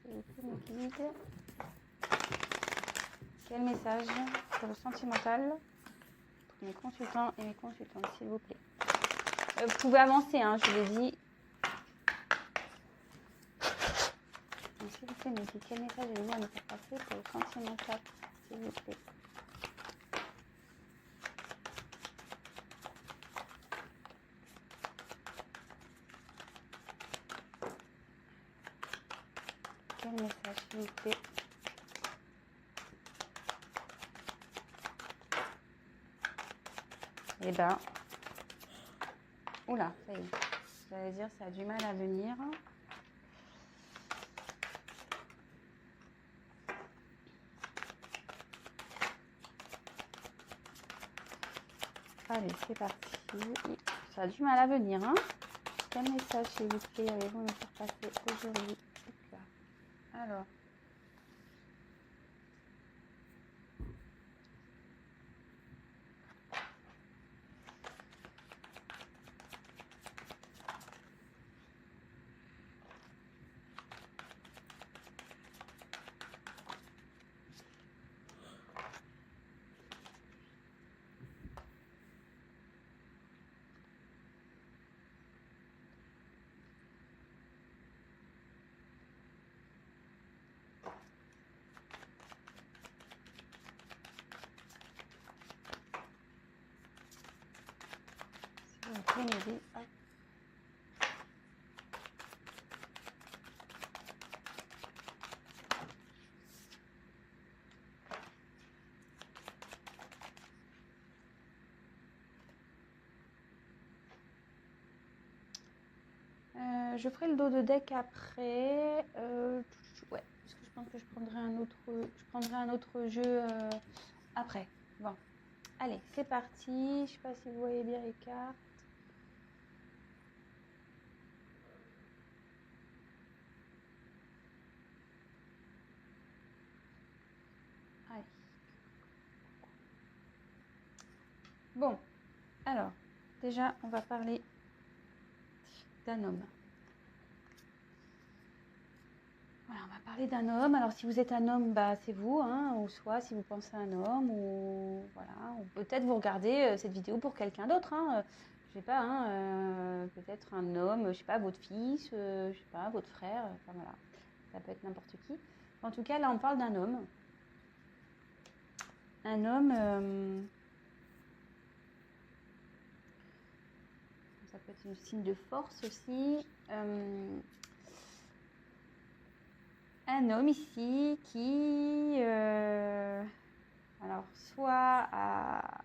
s'il vous plaît, mon guide. Quel message sur le sentimental pour mes consultants et mes consultantes, s'il vous plaît. Vous pouvez avancer, hein, je vous l'ai dit. Donc, s'il vous plaît, mais quel message allez-vous à me faire passer pour le sentimental, s'il vous plaît. Quel message, s'il vous plaît. Eh ben, oula, ça y est. J'allais dire, ça a du mal à venir. Allez, c'est parti. Ça a du mal à venir, hein. Quel message, s'il vous plaît, allez-vous me faire passer aujourd'hui? Alors. Je ferai le dos de deck après. Ouais, parce que je pense que je prendrai un autre jeu après. Bon, allez, c'est parti. Je sais pas si vous voyez bien les cartes. Allez. Bon, alors, déjà, on va parler d'un homme. Voilà, on va parler d'un homme. Alors, si vous êtes un homme, bah, c'est vous, hein, ou soit si vous pensez à un homme, ou voilà, ou peut-être vous regardez cette vidéo pour quelqu'un d'autre, hein, je sais pas, hein, peut-être un homme, je sais pas, votre fils, je sais pas, votre frère, enfin voilà, ça peut être n'importe qui. En tout cas, là, on parle d'un homme. Un homme, ça peut être un signe de force aussi. Un homme ici qui, alors, soit a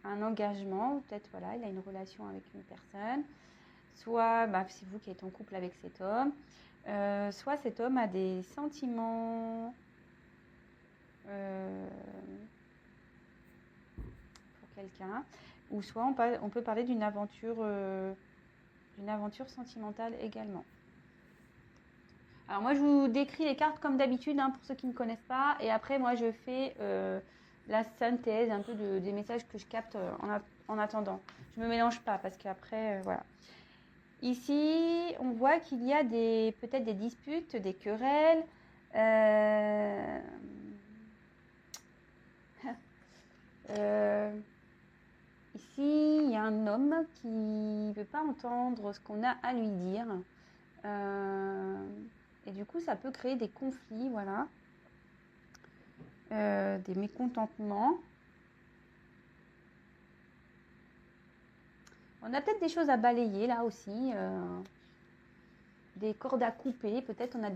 un engagement, peut-être voilà, il a une relation avec une personne, soit bah, c'est vous qui êtes en couple avec cet homme, soit cet homme a des sentiments pour quelqu'un, ou soit on peut parler d'une aventure sentimentale également. Alors moi je vous décris les cartes comme d'habitude, hein, pour ceux qui ne connaissent pas, et après moi je fais la synthèse un peu des messages que je capte en attendant. Je me mélange pas parce qu'après voilà. Ici on voit qu'il y a peut-être des disputes, des querelles. Ici il y a un homme qui ne veut pas entendre ce qu'on a à lui dire. Et du coup, ça peut créer des conflits, voilà, des mécontentements. On a peut-être des choses à balayer là aussi, des cordes à couper. Peut-être on a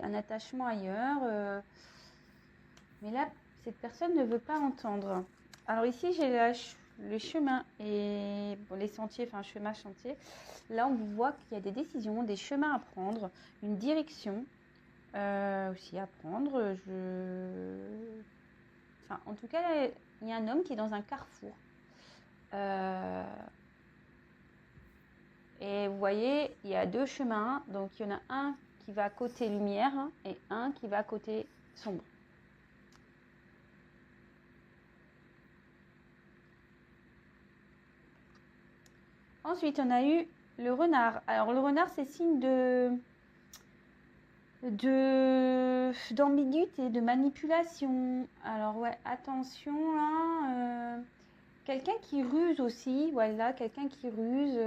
un attachement ailleurs. Mais là, cette personne ne veut pas entendre. Alors ici, j'ai les chemins et bon, les sentiers, enfin chemin, chantier. Là, on voit qu'il y a des décisions, des chemins à prendre, une direction. Aussi à prendre. Enfin, en tout cas, il y a un homme qui est dans un carrefour. Et vous voyez, il y a deux chemins. Donc, il y en a un qui va côté lumière et un qui va côté sombre. Ensuite, on a eu le renard. Alors, le renard, c'est signe de d'ambiguïté, de manipulation. Alors ouais, attention là. Quelqu'un qui ruse aussi, voilà, quelqu'un qui ruse.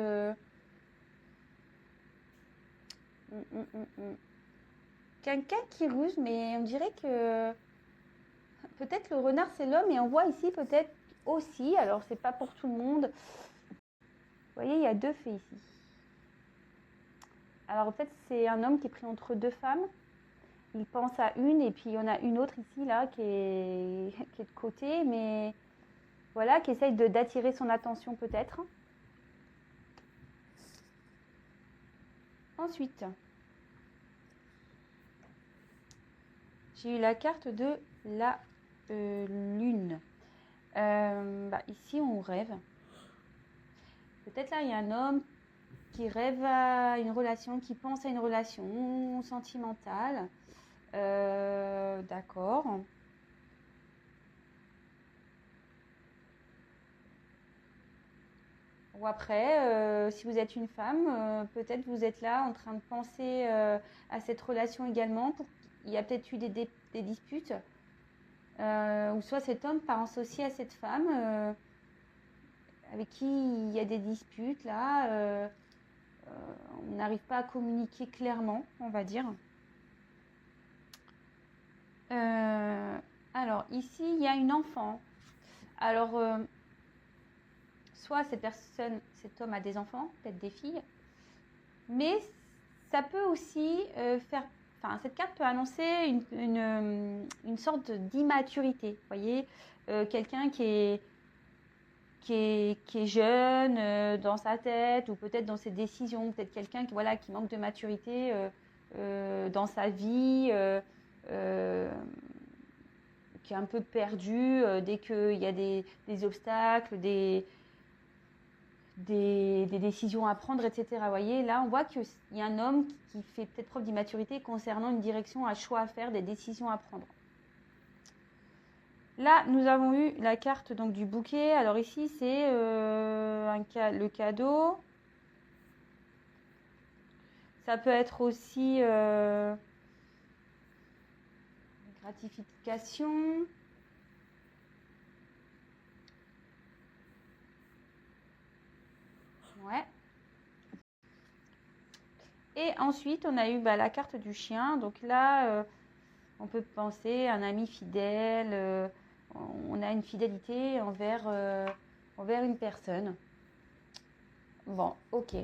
Quelqu'un qui ruse, mais on dirait que peut-être le renard c'est l'homme et on voit ici peut-être aussi, alors c'est pas pour tout le monde. Vous voyez, il y a deux faits ici. Alors peut-être c'est un homme qui est pris entre deux femmes. Il pense à une et puis il y en a une autre ici là qui est de côté, mais voilà, qui essaye d'attirer son attention peut-être. Ensuite, j'ai eu la carte de la lune. Ici, on rêve. Peut-être là, il y a un homme qui rêve à une relation, qui pense à une relation sentimentale. D'accord. Ou après, si vous êtes une femme, peut-être vous êtes là en train de penser à cette relation également. Il y a peut-être eu des disputes. Ou soit cet homme pense aussi à cette femme avec qui il y a des disputes là. On n'arrive pas à communiquer clairement, on va dire. Alors ici, il y a une enfant. Alors, soit cet homme a des enfants, peut-être des filles, mais ça peut aussi faire... Enfin, cette carte peut annoncer une sorte d'immaturité, vous voyez, quelqu'un qui est jeune dans sa tête ou peut-être dans ses décisions, peut-être quelqu'un qui manque de maturité dans sa vie, qui est un peu perdu dès qu'il y a des obstacles, des décisions à prendre, etc. Vous voyez, là, on voit qu'il y a un homme qui fait peut-être preuve d'immaturité concernant une direction, un choix à faire, des décisions à prendre. Là, nous avons eu la carte donc, du bouquet. Alors ici, c'est le cadeau. Ça peut être aussi gratification. Ouais. Et ensuite, on a eu la carte du chien. Donc là, on peut penser à un ami fidèle. On a une fidélité envers une personne. Bon, ok.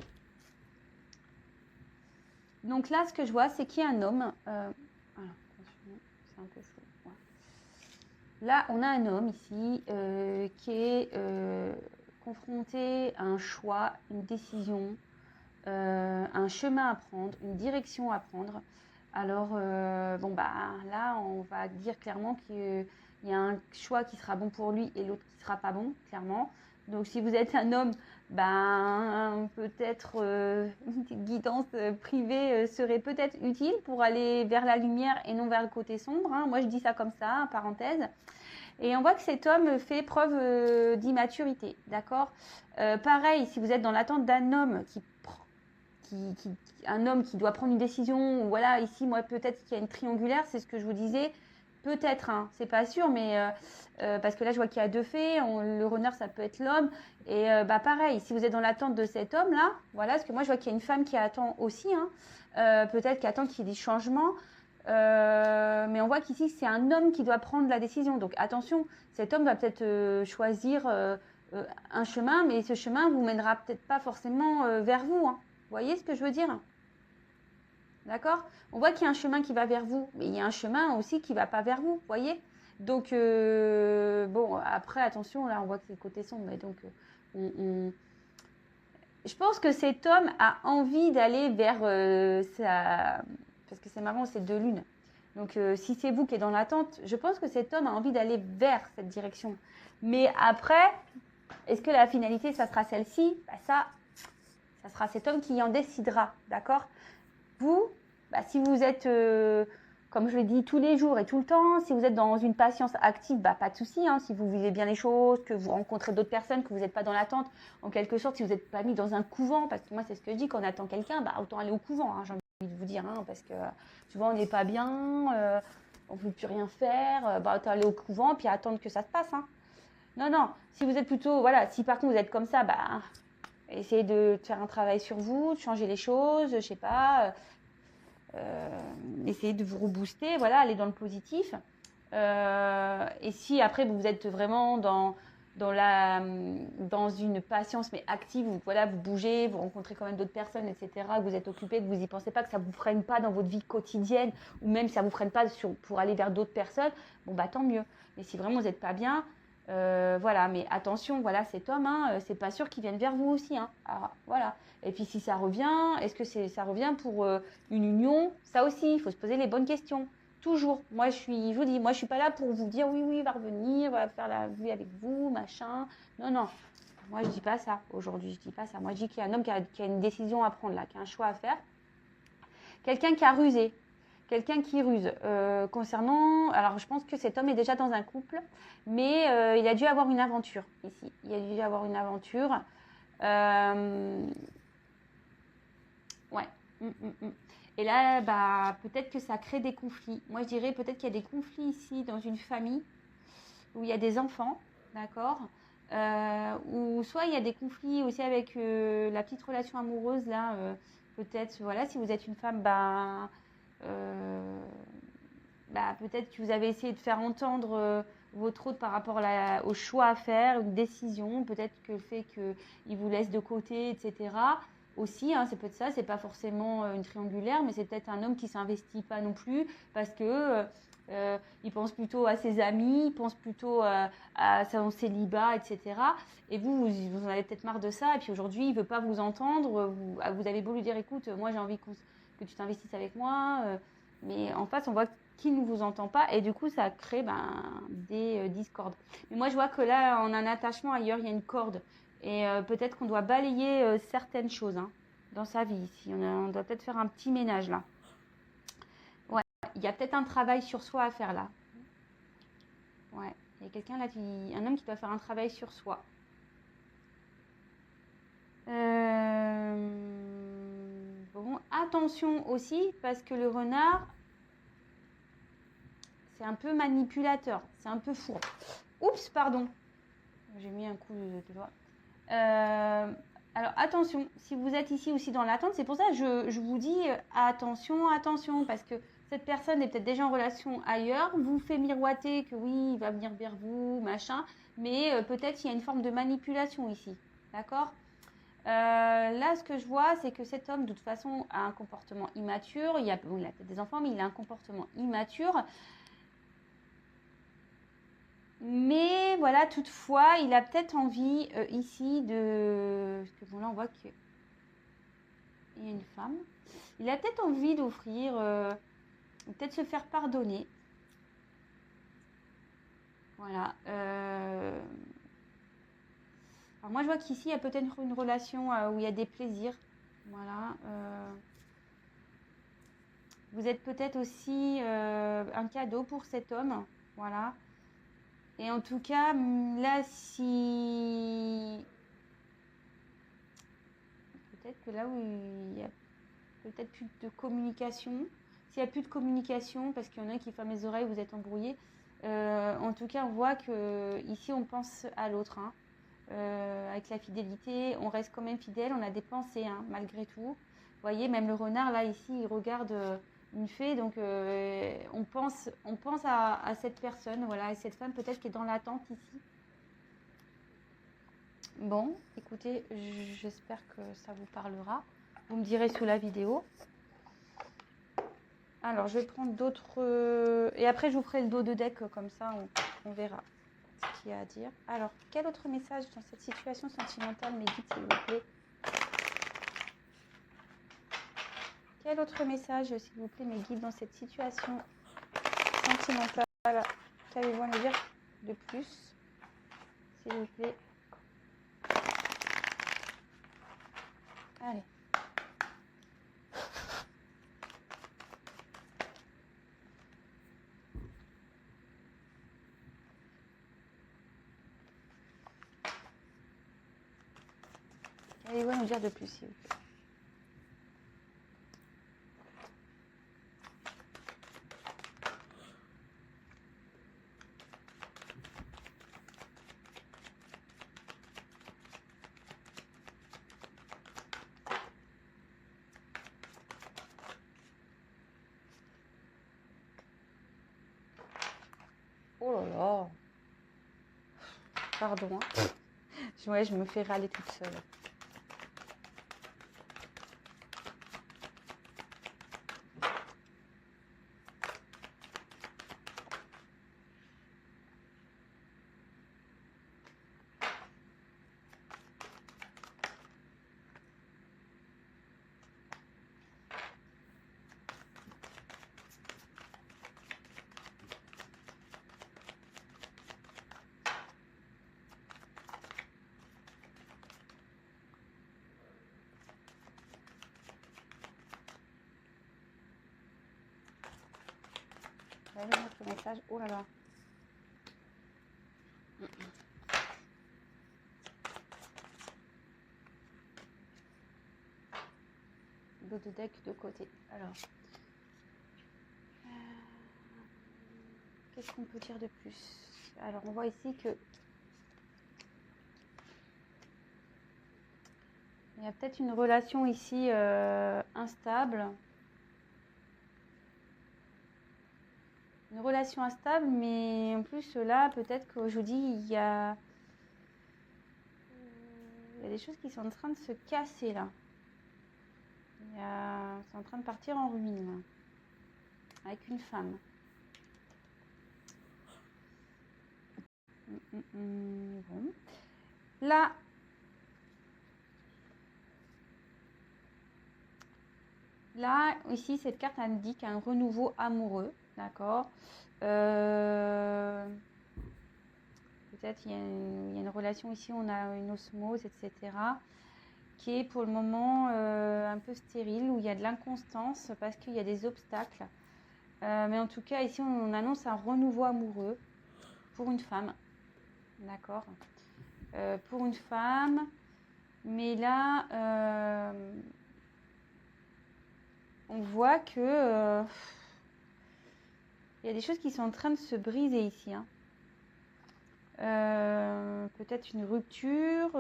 Donc là, ce que je vois, c'est qu'il y a un homme. Alors, attention, c'est un peu chaud. Ouais. Là, on a un homme ici qui est confronté à un choix, une décision, un chemin à prendre, une direction à prendre. Alors, là, on va dire clairement qu'il y a un choix qui sera bon pour lui et l'autre qui ne sera pas bon, clairement. Donc, si vous êtes un homme, peut-être une petite guidance privée serait peut-être utile pour aller vers la lumière et non vers le côté sombre. Hein. Moi, je dis ça comme ça, parenthèse. Et on voit que cet homme fait preuve d'immaturité, d'accord. Pareil, si vous êtes dans l'attente d'un homme un homme qui doit prendre une décision, voilà, ici, moi, peut-être qu'il y a une triangulaire, c'est ce que je vous disais, peut-être, hein, c'est pas sûr, mais parce que là, je vois qu'il y a deux faits, le renard, ça peut être l'homme, et pareil, si vous êtes dans l'attente de cet homme-là, voilà, parce que moi, je vois qu'il y a une femme qui attend aussi, hein, peut-être qui attend qu'il y ait des changements, mais on voit qu'ici, c'est un homme qui doit prendre la décision, donc attention, cet homme va peut-être choisir un chemin, mais ce chemin vous mènera peut-être pas forcément vers vous, hein. Vous voyez ce que je veux dire? D'accord? On voit qu'il y a un chemin qui va vers vous, mais il y a un chemin aussi qui ne va pas vers vous, vous voyez? Donc, bon, après, attention, là, on voit que c'est le côté sombre, mais donc, je pense que cet homme a envie d'aller vers sa... Parce que c'est marrant, c'est deux lunes. Donc, si c'est vous qui êtes dans l'attente, je pense que cet homme a envie d'aller vers cette direction. Mais après, est-ce que la finalité, ça sera celle-ci? Ça sera cet homme qui en décidera, d'accord? Vous, si vous êtes, comme je le dis, tous les jours et tout le temps, si vous êtes dans une patience active, pas de souci. Hein, si vous vivez bien les choses, que vous rencontrez d'autres personnes, que vous n'êtes pas dans l'attente, en quelque sorte, si vous n'êtes pas mis dans un couvent, parce que moi, c'est ce que je dis, quand on attend quelqu'un, autant aller au couvent. Hein, de vous dire, hein, parce que souvent on n'est pas bien, on ne peut plus rien faire, bah, t'as aller au couvent puis attendre que ça se passe. Hein. Non, non, si vous êtes plutôt, voilà, si par contre vous êtes comme ça, bah, essayez de faire un travail sur vous, de changer les choses, je sais pas, essayez de vous rebooster, voilà, aller dans le positif. Et si après vous êtes vraiment dans une patience mais active, où voilà, vous bougez, vous rencontrez quand même d'autres personnes, etc., que vous êtes occupé, que vous n'y pensez pas, que ça ne vous freine pas dans votre vie quotidienne, ou même ça ne vous freine pas pour aller vers d'autres personnes, bon bah tant mieux. Mais si vraiment vous n'êtes pas bien, voilà, mais attention, voilà, cet homme, hein, c'est pas sûr qu'il vienne vers vous aussi, hein. Alors, voilà. Et puis si ça revient, est-ce que ça revient pour une union? Ça aussi, il faut se poser les bonnes questions. Toujours. Moi, je vous dis, moi, je suis pas là pour vous dire oui, il va revenir, va faire la vie avec vous, machin. Non, non. Moi, je dis pas ça aujourd'hui. Je dis pas ça. Moi, je dis qu'il y a un homme qui a une décision à prendre là, qui a un choix à faire. Quelqu'un qui a rusé. Quelqu'un qui ruse. Concernant. Alors, je pense que cet homme est déjà dans un couple, mais il a dû avoir une aventure ici. Il a dû avoir une aventure. Ouais. Et là, bah, peut-être que ça crée des conflits. Moi, je dirais peut-être qu'il y a des conflits ici dans une famille où il y a des enfants, d'accord, ou soit il y a des conflits aussi avec la petite relation amoureuse là. Peut-être, voilà, si vous êtes une femme, bah, peut-être que vous avez essayé de faire entendre votre autre par rapport au choix à faire, une décision, peut-être que le fait qu'il vous laisse de côté, etc. Aussi, hein, c'est peut-être ça, c'est pas forcément une triangulaire, mais c'est peut-être un homme qui s'investit pas non plus parce que il pense plutôt à ses amis, il pense plutôt à son célibat, etc. Et vous en avez peut-être marre de ça, et puis aujourd'hui, il veut pas vous entendre. Vous avez beau lui dire, écoute, moi j'ai envie que tu t'investisses avec moi, mais en face, on voit qui ne vous entend pas, et du coup, ça crée des discordes. Mais moi, je vois que là, on a un attachement ailleurs, il y a une corde, et peut-être qu'on doit balayer certaines choses hein, dans sa vie ici. On doit peut-être faire un petit ménage là. Ouais, il y a peut-être un travail sur soi à faire là. Ouais, il y a quelqu'un là, un homme qui doit faire un travail sur soi. Bon, attention aussi, parce que le renard, c'est un peu manipulateur, c'est un peu fourbe. Oups, pardon. J'ai mis un coup de doigt. Alors attention, si vous êtes ici aussi dans l'attente, c'est pour ça que je vous dis attention, attention, parce que cette personne est peut-être déjà en relation ailleurs, vous fait miroiter que oui, il va venir vers vous, machin, mais peut-être qu'il y a une forme de manipulation ici, d'accord? Là, ce que je vois, c'est que cet homme, de toute façon, a un comportement immature. Il a peut-être des enfants, mais il a un comportement immature. Mais voilà, toutefois, il a peut-être envie ici de... Parce que bon, là, on voit qu'il y a une femme. Il a peut-être envie d'offrir, peut-être se faire pardonner. Voilà. Alors moi, je vois qu'ici, il y a peut-être une relation où il y a des plaisirs. Voilà. Vous êtes peut-être aussi un cadeau pour cet homme. Voilà. Et en tout cas, là, si... Peut-être que là où il y a peut-être plus de communication. S'il n'y a plus de communication, parce qu'il y en a qui ferment les oreilles, vous êtes embrouillés. En tout cas, on voit que ici, on pense à l'autre. Hein. Avec la fidélité, on reste quand même fidèle. On a des pensées, hein, malgré tout. Vous voyez, même le renard, là, ici, il regarde une fée. Donc, on pense à cette personne, voilà, et cette femme peut-être qui est dans l'attente ici. Bon, écoutez, j'espère que ça vous parlera. Vous me direz sous la vidéo. Alors, je vais prendre d'autres... Et après, je vous ferai le dos de deck, comme ça, on verra ce qu'il y a à dire. Alors, quel autre message dans cette situation sentimentale, mes guides, s'il vous plaît? Quel autre message, s'il vous plaît, mes guides, dans cette situation sentimentale? Qu'avez-vous à me dire de plus, s'il vous plaît? Allez. Qu'avez-vous à nous dire de plus, s'il vous plaît? Oh là là. Pardon. Hein. Ouais, je me fais râler toute seule. Je vais mettre le message. Oh là là. D'autres decks de côté. Alors, qu'est-ce qu'on peut dire de plus? Alors, on voit ici que il y a peut-être une relation ici instable. Une relation instable, mais en plus là, peut-être qu'aujourd'hui, il y a des choses qui sont en train de se casser là. C'est en train de partir en ruine là, avec une femme. Bon. Là, ici, cette carte indique un renouveau amoureux, d'accord. Peut-être il y a une relation ici, on a une osmose, etc., qui est pour le moment un peu stérile, où il y a de l'inconstance parce qu'il y a des obstacles. Mais en tout cas, ici, on annonce un renouveau amoureux pour une femme, d'accord. Pour une femme, mais là, on voit que il y a des choses qui sont en train de se briser ici. Hein. Peut-être une rupture.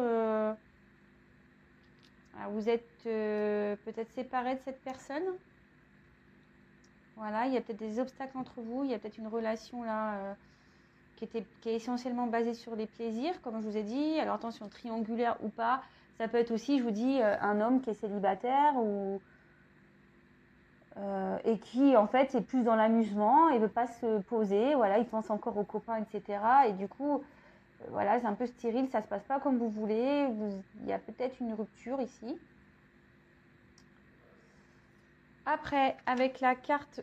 Vous êtes peut-être séparés de cette personne. Voilà, il y a peut-être des obstacles entre vous. Il y a peut-être une relation là qui est essentiellement basée sur les plaisirs, comme je vous ai dit. Alors attention, triangulaire ou pas. Ça peut être aussi, je vous dis, un homme qui est célibataire ou et qui en fait est plus dans l'amusement et veut pas se poser. Voilà, il pense encore aux copains, etc. Et du coup, voilà, c'est un peu stérile. Ça se passe pas comme vous voulez. Il y a peut-être une rupture ici. Après, avec la carte,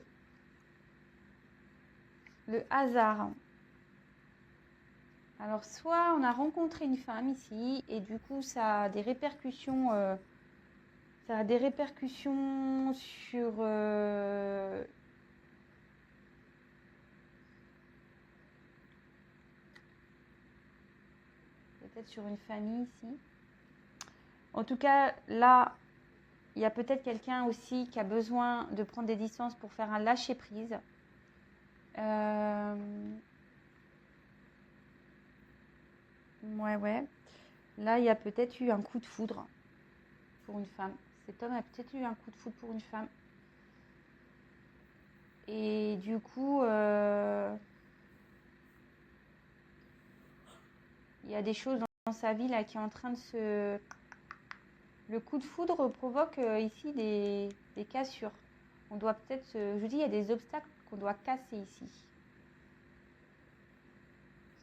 le hasard. Alors, soit on a rencontré une femme ici, et du coup, ça a des répercussions, sur peut-être sur une famille ici. En tout cas, là, il y a peut-être quelqu'un aussi qui a besoin de prendre des distances pour faire un lâcher-prise. Ouais. Là, il y a peut-être eu un coup de foudre pour une femme. Cet homme a peut-être eu un coup de foudre pour une femme. Et du coup, il y a des choses dans sa vie là qui est en train de se... Le coup de foudre provoque ici des cassures. On doit peut-être... Je vous dis, il y a des obstacles qu'on doit casser ici.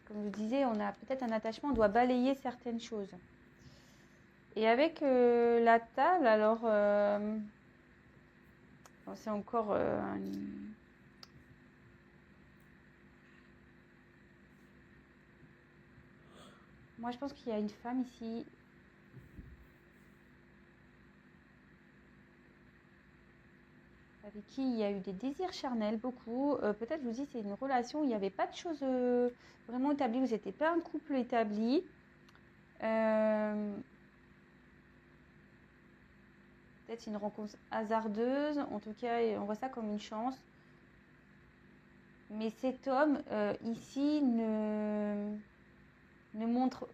Comme je disais, on a peut-être un attachement, on doit balayer certaines choses. Et avec la table, alors... c'est encore... Moi, je pense qu'il y a une femme ici... avec qui il y a eu des désirs charnels, beaucoup. Peut-être, je vous dis, c'est une relation où il n'y avait pas de choses vraiment établies, vous n'étiez pas un couple établi. Peut-être une rencontre hasardeuse, en tout cas, on voit ça comme une chance. Mais cet homme, ici, ne montre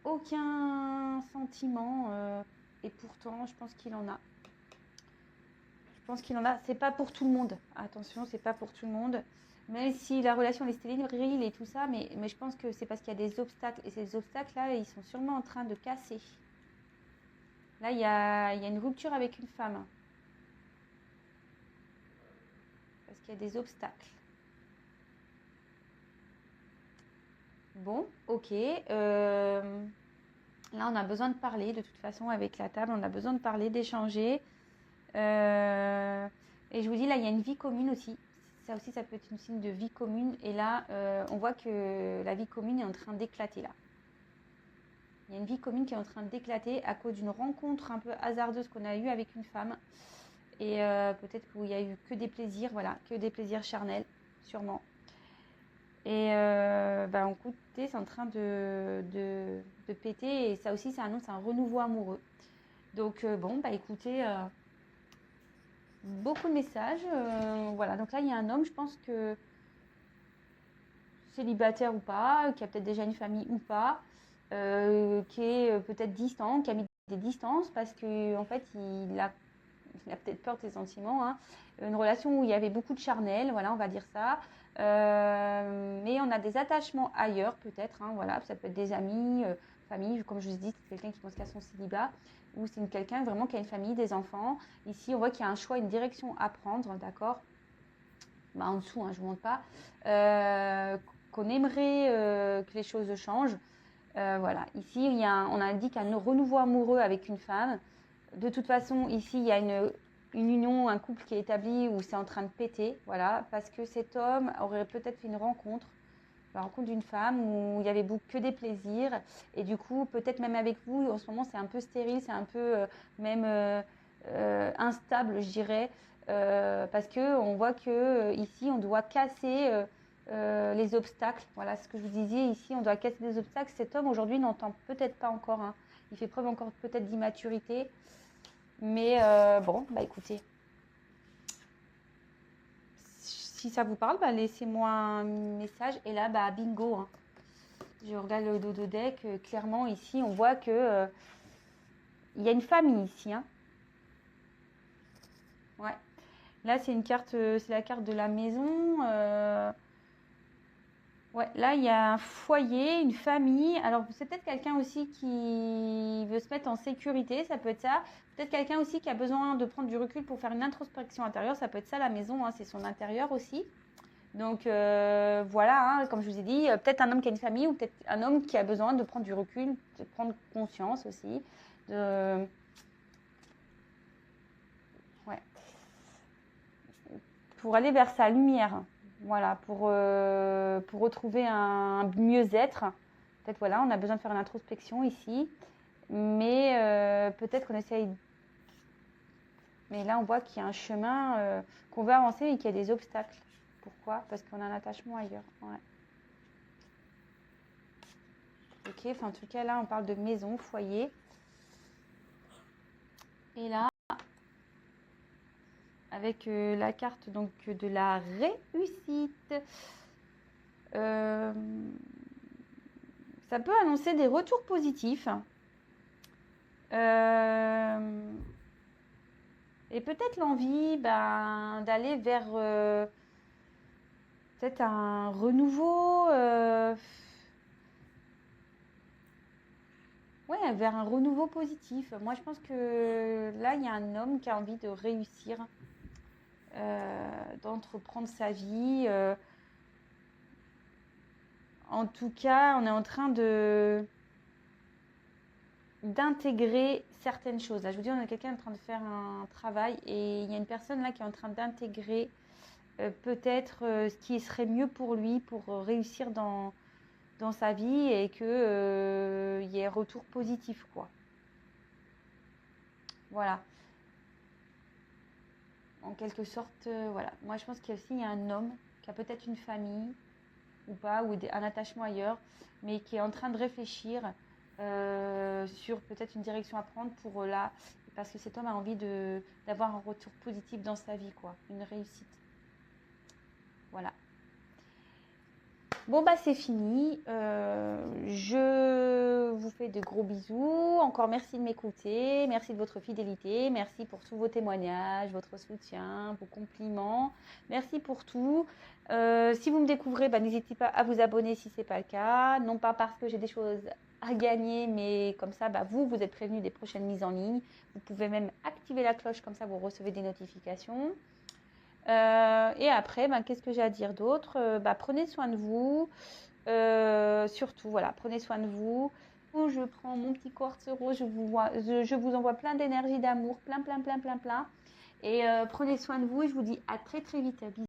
aucun sentiment, et pourtant, je pense qu'il en a. Je Je pense qu'il en a. C'est pas pour tout le monde. Attention, c'est pas pour tout le monde. Même si la relation elle est stérile et tout ça, mais je pense que c'est parce qu'il y a des obstacles. Et ces obstacles-là, ils sont sûrement en train de casser. Là, il y a une rupture avec une femme. Parce qu'il y a des obstacles. Bon, ok. Là, on a besoin de parler. De toute façon, avec la table, on a besoin de parler, d'échanger. Et je vous dis, là, il y a une vie commune aussi. Ça aussi, ça peut être une signe de vie commune. Et là, on voit que la vie commune est en train d'éclater là. Il y a une vie commune qui est en train d'éclater à cause d'une rencontre un peu hasardeuse qu'on a eue avec une femme. Et peut-être qu'il n'y a eu que des plaisirs, voilà, que des plaisirs charnels, sûrement. Et écoutez, c'est en train de péter. Et ça aussi, ça annonce un renouveau amoureux. Donc, écoutez, beaucoup de messages. Voilà, donc là, il y a un homme, je pense que célibataire ou pas, qui a peut-être déjà une famille ou pas, qui est peut-être distant, qui a mis des distances parce qu'en fait, il a peut-être peur de ses sentiments. Hein. Une relation où il y avait beaucoup de charnel, voilà, on va dire ça. Mais on a des attachements ailleurs, peut-être. Hein, voilà, ça peut être des amis, famille, comme je vous ai dit, c'est quelqu'un qui pense qu'à son célibat, ou c'est quelqu'un vraiment qui a une famille, des enfants. Ici, on voit qu'il y a un choix, une direction à prendre, d'accord. En dessous, hein, je ne vous montre pas. Qu'on aimerait que les choses changent. Voilà, ici, on indique un renouveau amoureux avec une femme. De toute façon, ici, il y a une union, un couple qui est établi où c'est en train de péter, voilà, parce que cet homme aurait peut-être fait une rencontre, la rencontre d'une femme où il y avait que des plaisirs, et du coup, peut-être même avec vous, en ce moment, c'est un peu stérile, c'est un peu instable, je dirais, parce que on voit que ici, on doit casser les obstacles. Voilà ce que je vous disais, ici, on doit casser des obstacles. Cet homme, aujourd'hui, n'entend peut-être pas encore, hein. Il fait preuve encore peut-être d'immaturité. Mais écoutez, si ça vous parle, laissez-moi un message. Et là, bingo. Hein. Je regarde le dos de deck. Clairement, ici, on voit que il y a une famille ici. Hein. Ouais. Là, c'est une carte, c'est la carte de la maison. Ouais, là, il y a un foyer, une famille. Alors, c'est peut-être quelqu'un aussi qui veut se mettre en sécurité, ça peut être ça. Peut-être quelqu'un aussi qui a besoin de prendre du recul pour faire une introspection intérieure, ça peut être ça la maison, hein, c'est son intérieur aussi. Donc, voilà, hein, comme je vous ai dit, peut-être un homme qui a une famille ou peut-être un homme qui a besoin de prendre du recul, de prendre conscience aussi. Ouais. Pour aller vers sa lumière. Voilà, pour retrouver un mieux-être. Peut-être, voilà, on a besoin de faire une introspection ici. Mais peut-être qu'on essaye. Mais là, on voit qu'il y a un chemin, qu'on veut avancer et qu'il y a des obstacles. Pourquoi? Parce qu'on a un attachement ailleurs. Ouais. Ok, enfin, en tout cas, là, on parle de maison, foyer. Et là, avec la carte donc de la réussite. Ça peut annoncer des retours positifs. Et peut-être l'envie d'aller vers peut-être un renouveau. Ouais, vers un renouveau positif. Moi, je pense que là, il y a un homme qui a envie de réussir, d'entreprendre sa vie. En tout cas, on est en train d'intégrer certaines choses. Là, je vous dis, on a quelqu'un en train de faire un travail et il y a une personne là qui est en train d'intégrer peut-être ce qui serait mieux pour lui pour réussir dans sa vie et que y ait retour positif, quoi. Voilà. En quelque sorte, voilà. Moi, je pense qu'il y a un homme qui a peut-être une famille ou pas, ou un attachement ailleurs, mais qui est en train de réfléchir sur peut-être une direction à prendre pour là, parce que cet homme a envie d'avoir un retour positif dans sa vie, quoi, une réussite. Voilà. Bon, bah, c'est fini. Je vous fais de gros bisous. Encore merci de m'écouter. Merci de votre fidélité. Merci pour tous vos témoignages, votre soutien, vos compliments. Merci pour tout. Si vous me découvrez, bah, n'hésitez pas à vous abonner si ce n'est pas le cas. Non pas parce que j'ai des choses à gagner, mais comme ça, bah, vous êtes prévenus des prochaines mises en ligne. Vous pouvez même activer la cloche, comme ça vous recevez des notifications. Et après, ben, qu'est-ce que j'ai à dire d'autre? Prenez soin de vous. Surtout, voilà, prenez soin de vous. Je prends mon petit quartz rose, je vous envoie plein d'énergie, d'amour, plein. Et prenez soin de vous et je vous dis à très très vite. Bisous.